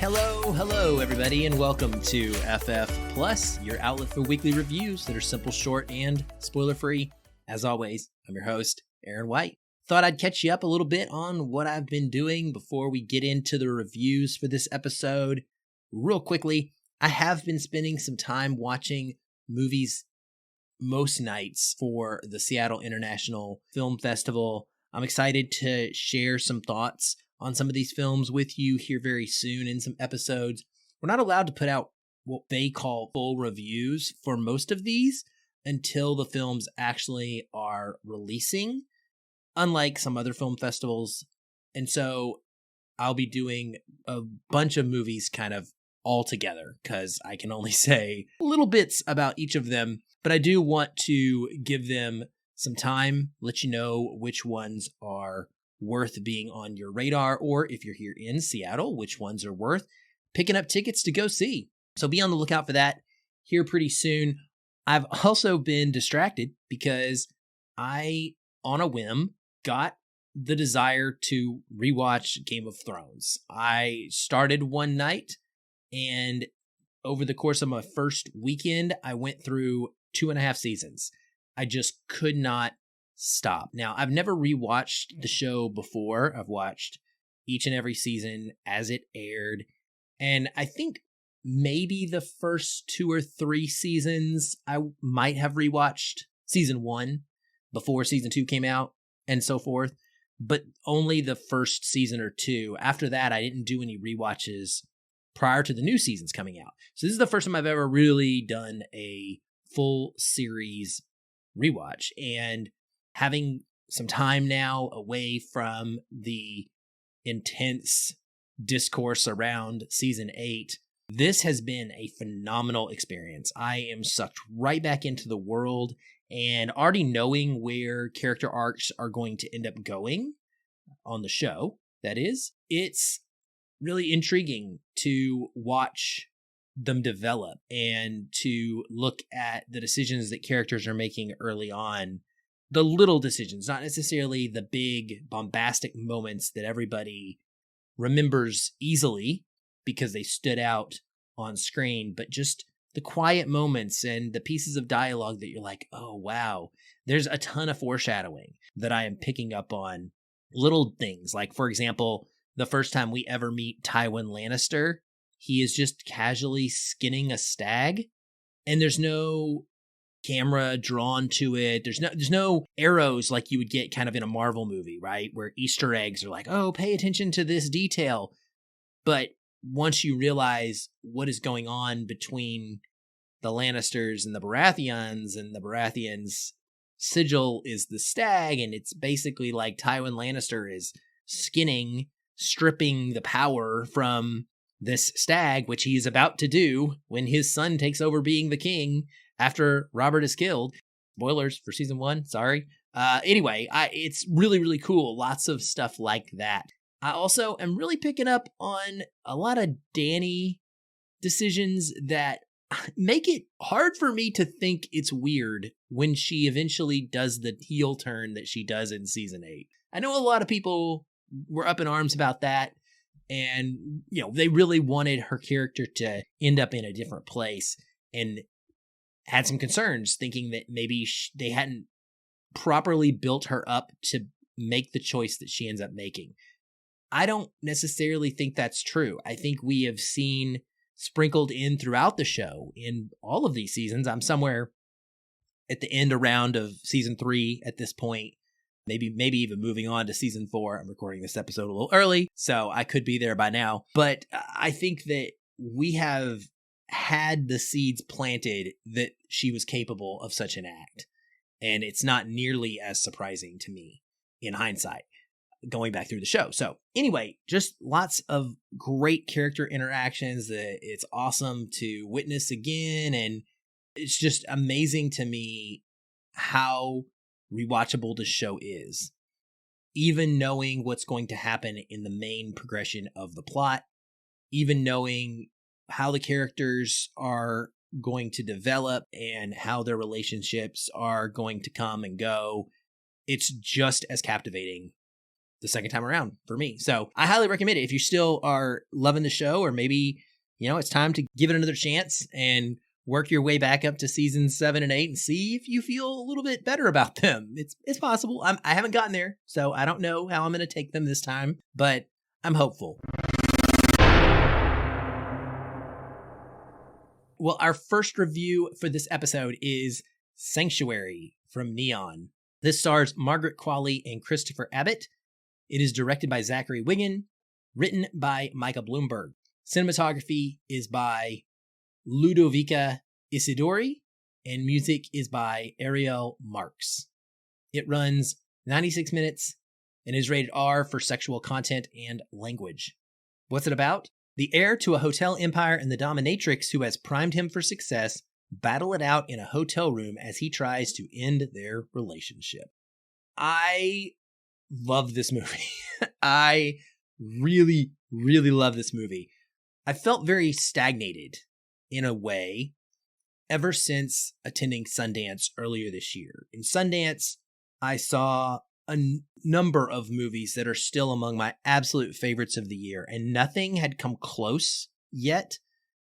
Hello, everybody, and welcome to FF Plus, your outlet for weekly reviews that are simple, short, and spoiler-free. As always, I'm your host, Aaron White. Thought I'd catch you up a little bit on what I've been doing before we get into the reviews for this episode. Real quickly, I have been spending some time watching movies most nights for the Seattle International Film Festival. I'm excited to share some thoughts on some of these films with you here very soon in some episodes. We're not allowed to put out what they call full reviews for most of these until the films actually are releasing, unlike some other film festivals. And so I'll be doing a bunch of movies kind of all together because I can only say little bits about each of them, but I do want to give them some time, let you know which ones are worth being on your radar, or if you're here in Seattle, which ones are worth picking up tickets to go see. So be on the lookout for that here pretty soon. I've also been distracted because I, on a whim, got the desire to rewatch Game of Thrones. I started one night, and over the course of my first weekend, I went through 2.5 seasons. I just could not stop. Now, I've never rewatched the show before. I've watched each and every season as it aired. And I think maybe the first 2 or 3 seasons, I might have rewatched season 1 before season 2 came out and so forth. But only the first season or 2. After that, I didn't do any rewatches prior to the new seasons coming out. So this is the first time I've ever really done a full series rewatch. And having some time now away from the intense discourse around season 8, this has been a phenomenal experience. I am sucked right back into the world, and already knowing where character arcs are going to end up going on the show, that is, it's really intriguing to watch them develop and to look at the decisions that characters are making early on. The little decisions, not necessarily the big bombastic moments that everybody remembers easily because they stood out on screen, but just the quiet moments and the pieces of dialogue that you're like, oh, wow, there's a ton of foreshadowing that I am picking up on. Little things like, for example, the first time we ever meet Tywin Lannister, he is just casually skinning a stag, and there's no camera drawn to it. There's no arrows like you would get kind of in a Marvel movie, right? Where Easter eggs are like, oh, pay attention to this detail. But once you realize what is going on between the Lannisters and the Baratheons, and the Baratheons' sigil is the stag, and it's basically like Tywin Lannister is stripping the power from this stag, which he is about to do when his son takes over being the king after Robert is killed. Spoilers for season 1, sorry. Anyway, it's really, really cool. Lots of stuff like that. I also am really picking up on a lot of Dany decisions that make it hard for me to think it's weird when she eventually does the heel turn that she does in season 8. I know a lot of people were up in arms about that, and they really wanted her character to end up in a different place, and had some concerns thinking that maybe they hadn't properly built her up to make the choice that she ends up making. I don't necessarily think that's true. I think we have seen sprinkled in throughout the show in all of these seasons. I'm somewhere at the end around of season 3 at this point, maybe even moving on to season 4. I'm recording this episode a little early, so I could be there by now. But I think that we have had the seeds planted that she was capable of such an act. And it's not nearly as surprising to me in hindsight, going back through the show. So anyway, just lots of great character interactions that it's awesome to witness again. And it's just amazing to me how rewatchable the show is. Even knowing what's going to happen in the main progression of the plot, even knowing how the characters are going to develop and how their relationships are going to come and go, it's just as captivating the second time around for me. So I highly recommend it if you still are loving the show, or maybe, it's time to give it another chance and work your way back up to seasons 7 and 8 and see if you feel a little bit better about them. It's possible. I haven't gotten there, so I don't know how I'm going to take them this time, but I'm hopeful. Well, our first review for this episode is Sanctuary from Neon. This stars Margaret Qualley and Christopher Abbott. It is directed by Zachary Wiggin, written by Micah Bloomberg. Cinematography is by Ludovica Isidori, and music is by Ariel Marks. It runs 96 minutes and is rated R for sexual content and language. What's it about? The heir to a hotel empire and the dominatrix who has primed him for success battle it out in a hotel room as he tries to end their relationship. I love this movie. I really, really love this movie. I felt very stagnated in a way ever since attending Sundance earlier this year. In Sundance, I saw a number of movies that are still among my absolute favorites of the year, and nothing had come close yet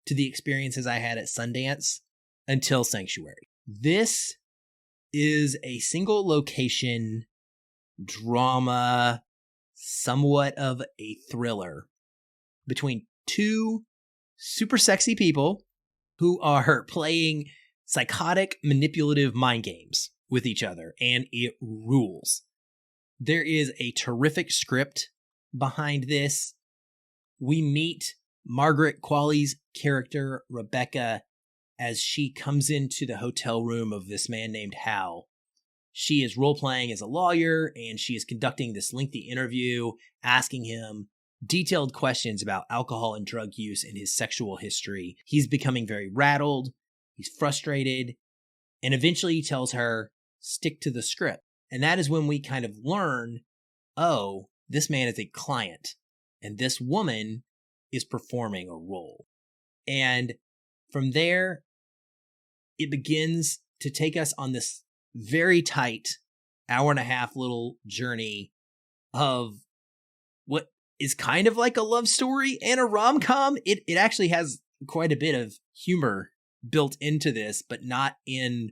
to the experiences I had at Sundance until Sanctuary. This is a single location drama, somewhat of a thriller between two super sexy people who are playing psychotic, manipulative mind games with each other, and it rules. There is a terrific script behind this. We meet Margaret Qualley's character, Rebecca, as she comes into the hotel room of this man named Hal. She is role-playing as a lawyer, and she is conducting this lengthy interview, asking him detailed questions about alcohol and drug use and his sexual history. He's becoming very rattled, he's frustrated, and eventually he tells her, stick to the script. And that is when we kind of learn, oh, this man is a client, and this woman is performing a role. And from there, it begins to take us on this very tight hour-and-a-half little journey of what is kind of like a love story and a rom-com. It actually has quite a bit of humor built into this, but not in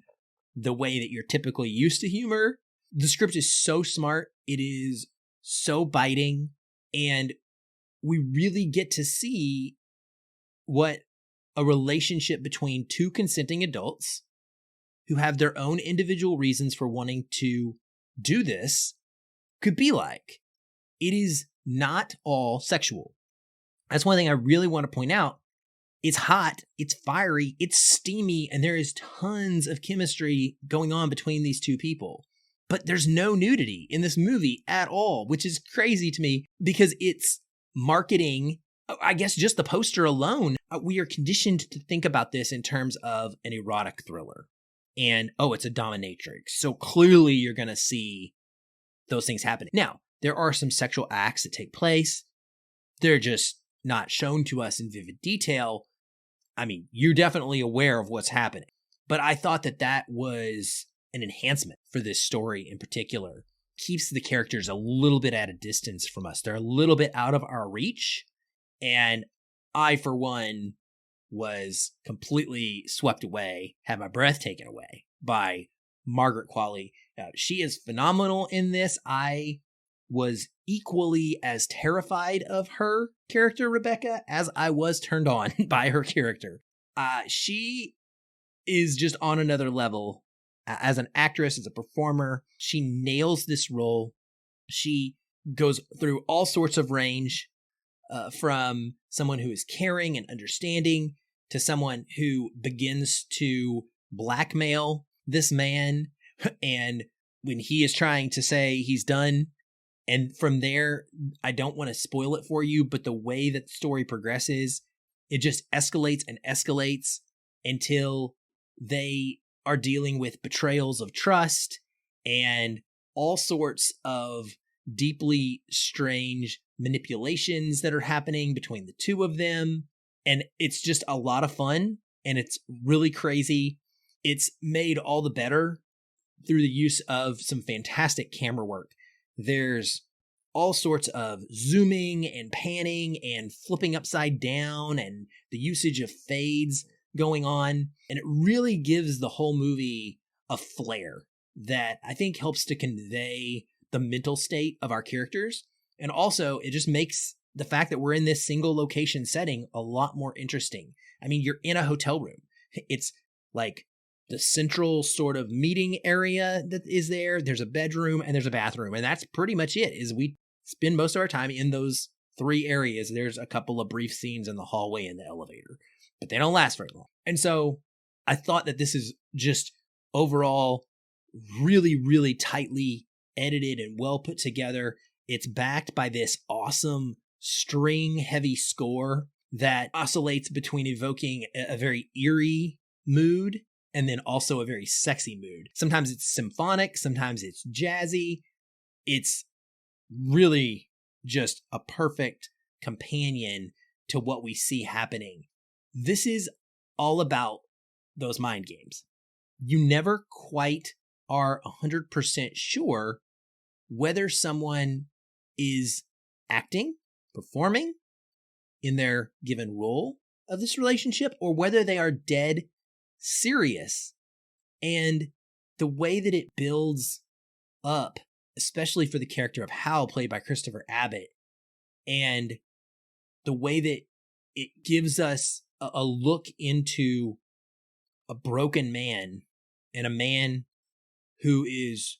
the way that you're typically used to humor. The script is so smart. It is so biting. And we really get to see what a relationship between two consenting adults who have their own individual reasons for wanting to do this could be like. It is not all sexual. That's one thing I really want to point out. It's hot, it's fiery, it's steamy, and there is tons of chemistry going on between these two people. But there's no nudity in this movie at all, which is crazy to me because it's marketing. I guess just the poster alone, we are conditioned to think about this in terms of an erotic thriller. And, it's a dominatrix. So clearly you're going to see those things happening. Now, there are some sexual acts that take place. They're just not shown to us in vivid detail. I mean, you're definitely aware of what's happening. But I thought that was an enhancement for this story in particular. Keeps the characters a little bit at a distance from us. They're a little bit out of our reach. And I, for one, was completely swept away, had my breath taken away by Margaret Qualley. She is phenomenal in this. I was equally as terrified of her character, Rebecca, as I was turned on by her character. She is just on another level. As an actress, as a performer, she nails this role. She goes through all sorts of range, from someone who is caring and understanding to someone who begins to blackmail this man. And when he is trying to say he's done, and from there, I don't want to spoil it for you, but the way that the story progresses, it just escalates and escalates until they are dealing with betrayals of trust and all sorts of deeply strange manipulations that are happening between the two of them. And it's just a lot of fun, and it's really crazy. It's made all the better through the use of some fantastic camera work. There's all sorts of zooming and panning and flipping upside down and the usage of fades going on. And it really gives the whole movie a flair that I think helps to convey the mental state of our characters. And also, it just makes the fact that we're in this single location setting a lot more interesting. I mean, you're in a hotel room. It's like the central sort of meeting area that is there. There's a bedroom and there's a bathroom. And that's pretty much it, is we spend most of our time in those three areas. There's a couple of brief scenes in the hallway and the elevator, but they don't last very long. And so I thought that this is just overall really, really tightly edited and well put together. It's backed by this awesome string heavy score that oscillates between evoking a very eerie mood and then also a very sexy mood. Sometimes it's symphonic, sometimes it's jazzy. It's really just a perfect companion to what we see happening. This is all about those mind games. You never quite are 100% sure whether someone is acting, performing in their given role of this relationship, or whether they are dead serious. And the way that it builds up, especially for the character of Hal, played by Christopher Abbott, and the way that it gives us a look into a broken man and a man who is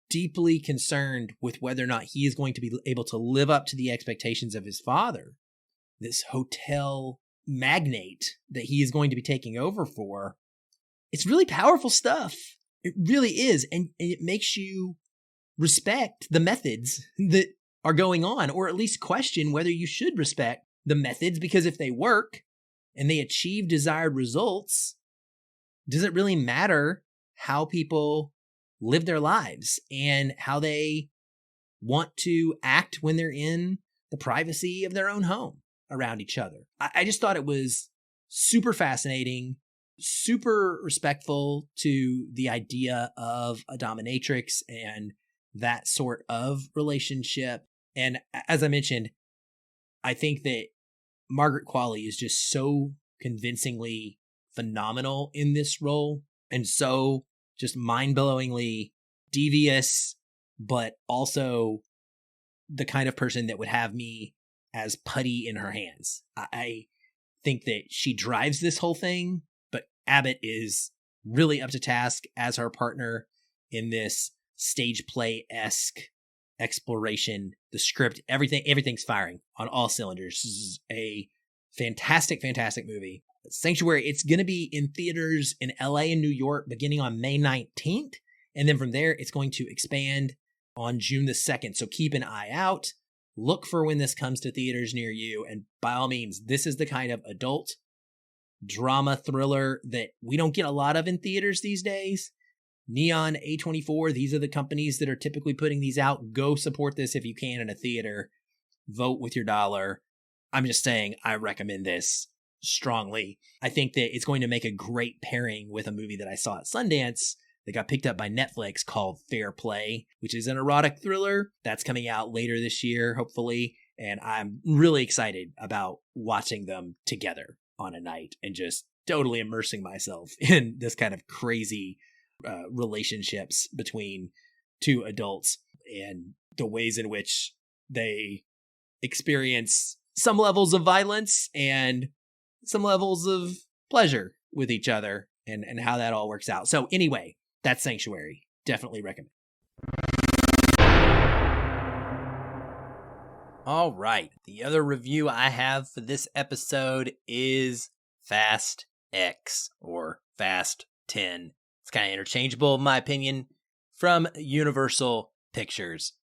deeply concerned with whether or not he is going to be able to live up to the expectations of his father, this hotel magnate that he is going to be taking over for. It's really powerful stuff. It really is. And it makes you respect the methods that are going on, or at least question whether you should respect the methods, because if they work and they achieve desired results, does it really matter how people live their lives and how they want to act when they're in the privacy of their own home around each other? I just thought it was super fascinating, super respectful to the idea of a dominatrix and that sort of relationship. And as I mentioned, I think that Margaret Qualley is just so convincingly phenomenal in this role, and so just mind-blowingly devious, but also the kind of person that would have me as putty in her hands. I think that she drives this whole thing, but Abbott is really up to task as her partner in this stage play-esque exploration. The script, everything's firing on all cylinders. This is a fantastic, fantastic movie. Sanctuary, it's going to be in theaters in LA and New York beginning on May 19th. And then from there, it's going to expand on June the 2nd. So keep an eye out. Look for when this comes to theaters near you. And by all means, this is the kind of adult drama thriller that we don't get a lot of in theaters these days. Neon, A24, these are the companies that are typically putting these out. Go support this if you can in a theater. Vote with your dollar. I'm just saying, I recommend this strongly. I think that it's going to make a great pairing with a movie that I saw at Sundance that got picked up by Netflix called Fair Play, which is an erotic thriller that's coming out later this year, hopefully. And I'm really excited about watching them together on a night and just totally immersing myself in this kind of crazy relationships between two adults and the ways in which they experience some levels of violence and some levels of pleasure with each other, and how that all works out. So anyway, that's Sanctuary. Definitely recommend. All right. The other review I have for this episode is Fast X, or Fast 10. It's kind of interchangeable, in my opinion, from Universal Pictures.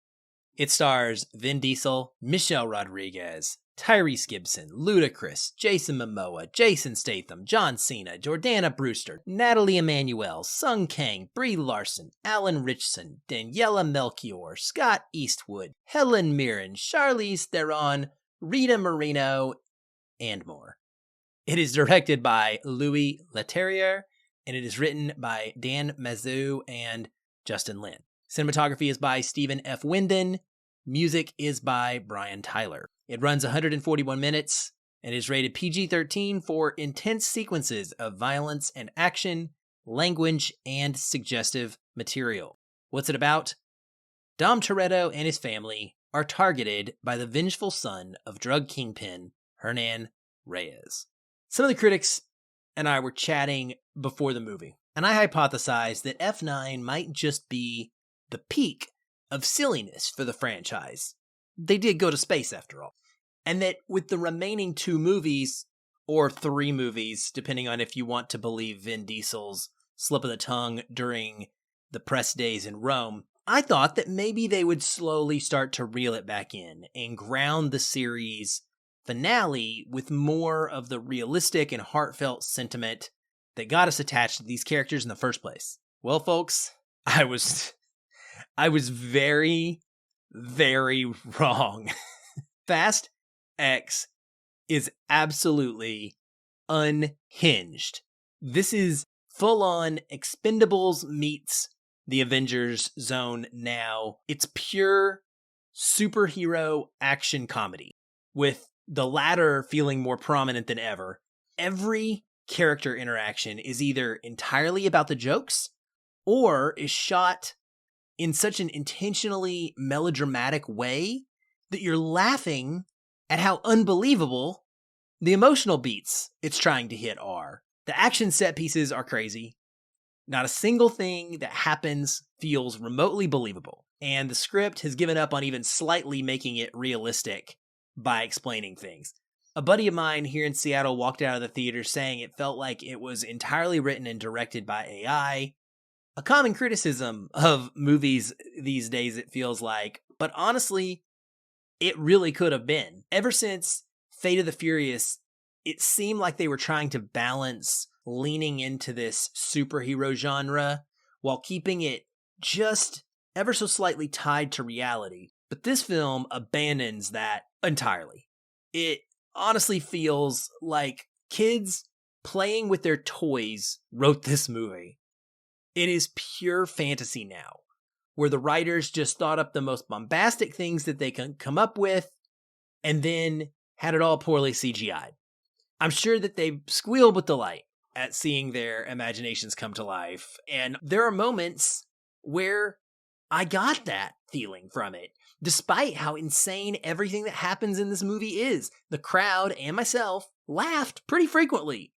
It stars Vin Diesel, Michelle Rodriguez, Tyrese Gibson, Ludacris, Jason Momoa, Jason Statham, John Cena, Jordana Brewster, Natalie Emmanuel, Sung Kang, Brie Larson, Alan Richson, Daniela Melchior, Scott Eastwood, Helen Mirren, Charlize Theron, Rita Moreno, and more. It is directed by Louis Leterrier, and it is written by Dan Mazzou and Justin Lin. Cinematography is by Stephen F. Winden. Music is by Brian Tyler. It runs 141 minutes and is rated PG-13 for intense sequences of violence and action, language, and suggestive material. What's it about? Dom Toretto and his family are targeted by the vengeful son of drug kingpin Hernan Reyes. Some of the critics and I were chatting before the movie, and I hypothesized that F9 might just be the peak of silliness for the franchise. They did go to space after all. And that with the remaining 2 movies, or 3 movies, depending on if you want to believe Vin Diesel's slip of the tongue during the press days in Rome, I thought that maybe they would slowly start to reel it back in and ground the series finale with more of the realistic and heartfelt sentiment that got us attached to these characters in the first place. Well, folks, I was very, very wrong. Fast X is absolutely unhinged. This is full-on Expendables meets the Avengers Zone now. It's pure superhero action comedy, with the latter feeling more prominent than ever. Every character interaction is either entirely about the jokes or is shot in such an intentionally melodramatic way that you're laughing at how unbelievable the emotional beats it's trying to hit are. The action set pieces are crazy. Not a single thing that happens feels remotely believable, and the script has given up on even slightly making it realistic by explaining things. A buddy of mine here in Seattle walked out of the theater saying it felt like it was entirely written and directed by AI. A common criticism of movies these days, it feels like, but honestly, it really could have been. Ever since Fate of the Furious, it seemed like they were trying to balance leaning into this superhero genre while keeping it just ever so slightly tied to reality. But this film abandons that entirely. It honestly feels like kids playing with their toys wrote this movie. It is pure fantasy now, where the writers just thought up the most bombastic things that they can come up with and then had it all poorly CGI'd. I'm sure that they squealed with delight at seeing their imaginations come to life, and there are moments where I got that feeling from it. Despite how insane everything that happens in this movie is, the crowd and myself laughed pretty frequently.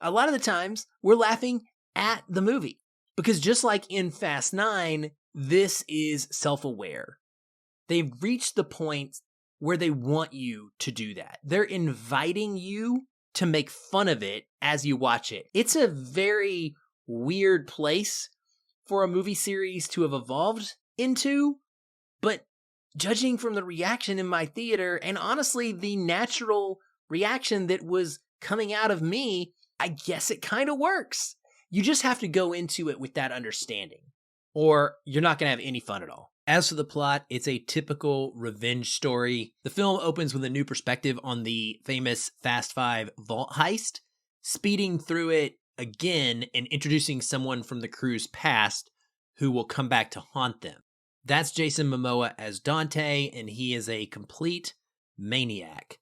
A lot of the times, we're laughing at the movie. Because just like in Fast 9, this is self-aware. They've reached the point where they want you to do that. They're inviting you to make fun of it as you watch it. It's a very weird place for a movie series to have evolved into, but judging from the reaction in my theater, and honestly the natural reaction that was coming out of me, I guess it kind of works. You just have to go into it with that understanding, or you're not going to have any fun at all. As for the plot, it's a typical revenge story. The film opens with a new perspective on the famous Fast Five vault heist, speeding through it again and introducing someone from the crew's past who will come back to haunt them. That's Jason Momoa as Dante, and he is a complete maniac.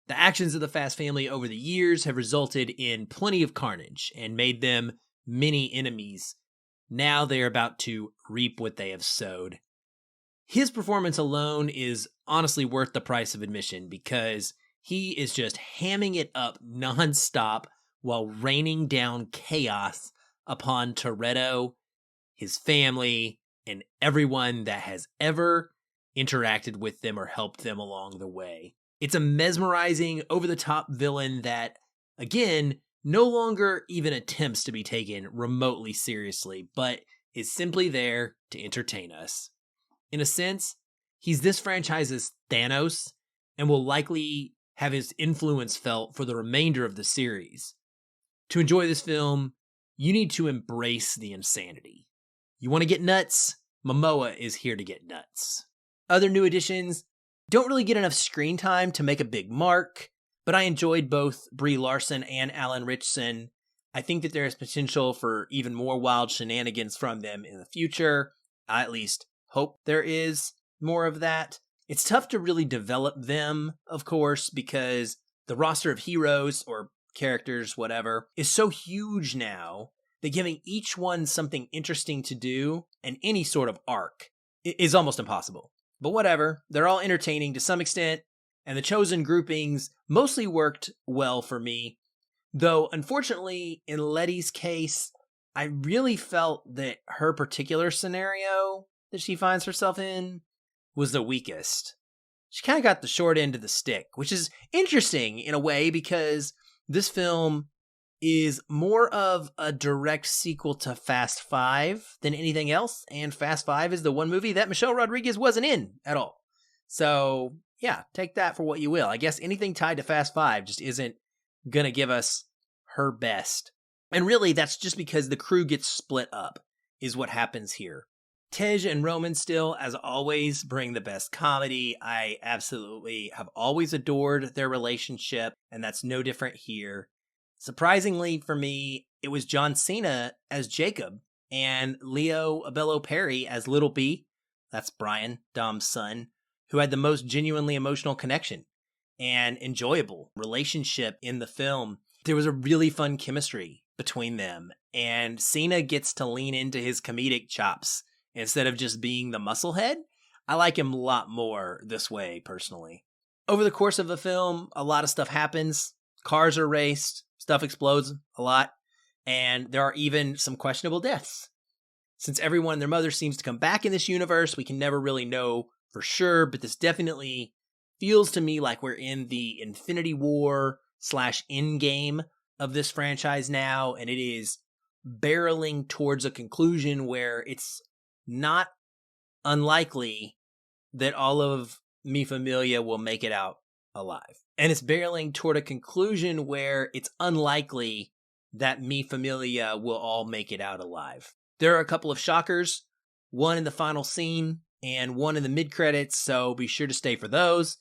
The actions of the Fast family over the years have resulted in plenty of carnage and made them many enemies. Now they are about to reap what they have sowed. His performance alone is honestly worth the price of admission because he is just hamming it up nonstop while raining down chaos upon Toretto, his family, and everyone that has ever interacted with them or helped them along the way. It's a mesmerizing, over-the-top villain that, again, no longer even attempts to be taken remotely seriously, but is simply there to entertain us. In a sense, he's this franchise's Thanos, and will likely have his influence felt for the remainder of the series. To enjoy this film, you need to embrace the insanity. You want to get nuts? Momoa is here to get nuts. Other new additions don't really get enough screen time to make a big mark, but I enjoyed both Brie Larson and Alan Ritchson. I think that there is potential for even more wild shenanigans from them in the future. I at least hope there is. more of that. It's tough to really develop them, of course, because the roster of heroes or characters, whatever, is so huge now that giving each one something interesting to do and any sort of arc is almost impossible. But whatever, they're all entertaining to some extent, and the chosen groupings mostly worked well for me. Though, unfortunately, in Letty's case, I really felt that her particular scenario that she finds herself in was the weakest. She kind of got the short end of the stick, which is interesting in a way because this film is more of a direct sequel to Fast Five than anything else, and Fast Five is the one movie that Michelle Rodriguez wasn't in at all. So, yeah, take that for what you will. I guess anything tied to Fast Five just isn't going to give us her best. And really, that's just because the crew gets split up, is what happens here. Tej and Roman still, as always, bring the best comedy. I absolutely have always adored their relationship, and that's no different here. Surprisingly for me, it was John Cena as Jacob and Leo Abello Perry as Little B, that's Brian, Dom's son, who had the most genuinely emotional connection and enjoyable relationship in the film. There was a really fun chemistry between them, and Cena gets to lean into his comedic chops instead of just being the musclehead. I like him a lot more this way, personally. Over the course of the film, a lot of stuff happens. Cars are raced, stuff explodes a lot, and there are even some questionable deaths. Since everyone and their mother seems to come back in this universe, we can never really know for sure, but this definitely feels to me like we're in the Infinity War / Endgame of this franchise now, and it is barreling towards a conclusion where it's not unlikely that all of Mi Familia will make it out alive. And it's barreling toward a conclusion where it's unlikely that Mi Familia will all make it out alive. There are a couple of shockers, one in the final scene and one in the mid-credits, so be sure to stay for those.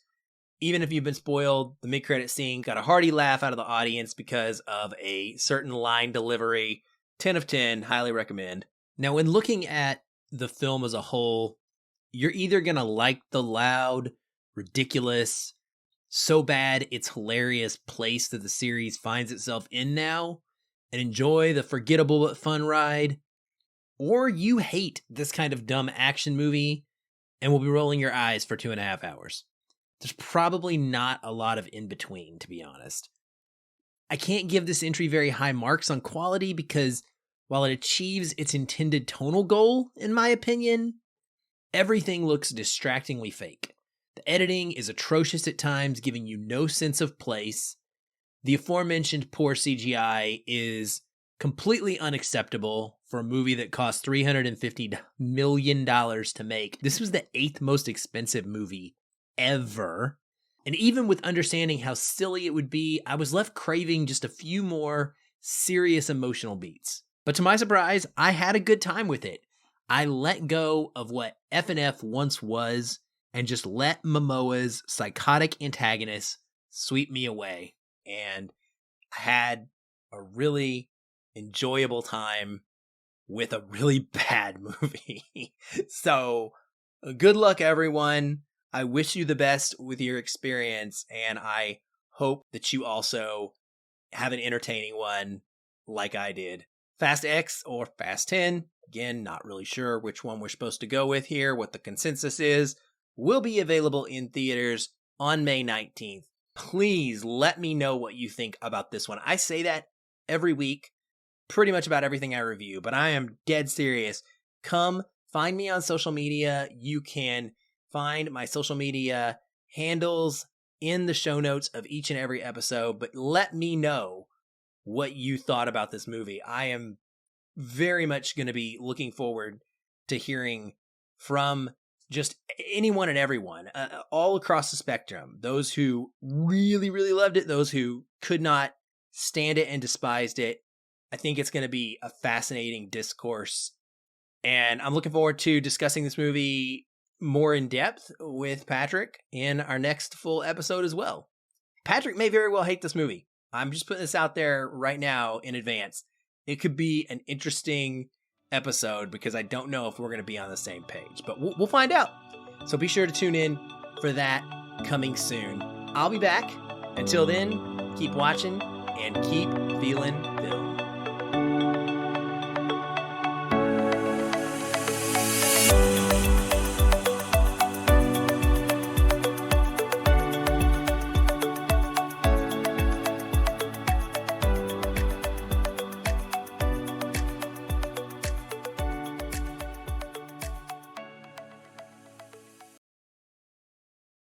Even if you've been spoiled, the mid-credit scene got a hearty laugh out of the audience because of a certain line delivery. 10 of 10, highly recommend. Now, when looking at the film as a whole, you're either going to like the loud, ridiculous, so bad it's hilarious place that the series finds itself in now and enjoy the forgettable but fun ride, or you hate this kind of dumb action movie and will be rolling your eyes for 2.5 hours. There's probably not a lot of in between, to be honest. I can't give this entry very high marks on quality because while it achieves its intended tonal goal, in my opinion, everything looks distractingly fake. The editing is atrocious at times, giving you no sense of place. The aforementioned poor CGI is completely unacceptable for a movie that cost $350 million to make. This was the 8th most expensive movie ever. And even with understanding how silly it would be, I was left craving just a few more serious emotional beats. But to my surprise, I had a good time with it. I let go of what F&F once was and just let Momoa's psychotic antagonist sweep me away. And I had a really enjoyable time with a really bad movie. So, good luck, everyone. I wish you the best with your experience, and I hope that you also have an entertaining one like I did. Fast X or Fast 10, again, not really sure which one we're supposed to go with here, what the consensus is, will be available in theaters on May 19th. Please let me know what you think about this one. I say that every week, pretty much about everything I review, but I am dead serious. Come find me on social media. You can find my social media handles in the show notes of each and every episode, but let me know what you thought about this movie. I am very much going to be looking forward to hearing from just anyone and everyone all across the spectrum. Those who really, really loved it, those who could not stand it and despised it. I think it's going to be a fascinating discourse. And I'm looking forward to discussing this movie more in depth with Patrick in our next full episode as well. Patrick may very well hate this movie. I'm just putting this out there right now in advance. It could be an interesting episode because I don't know if we're going to be on the same page, but we'll find out. So be sure to tune in for that coming soon. I'll be back. Until then, keep watching and keep feeling film.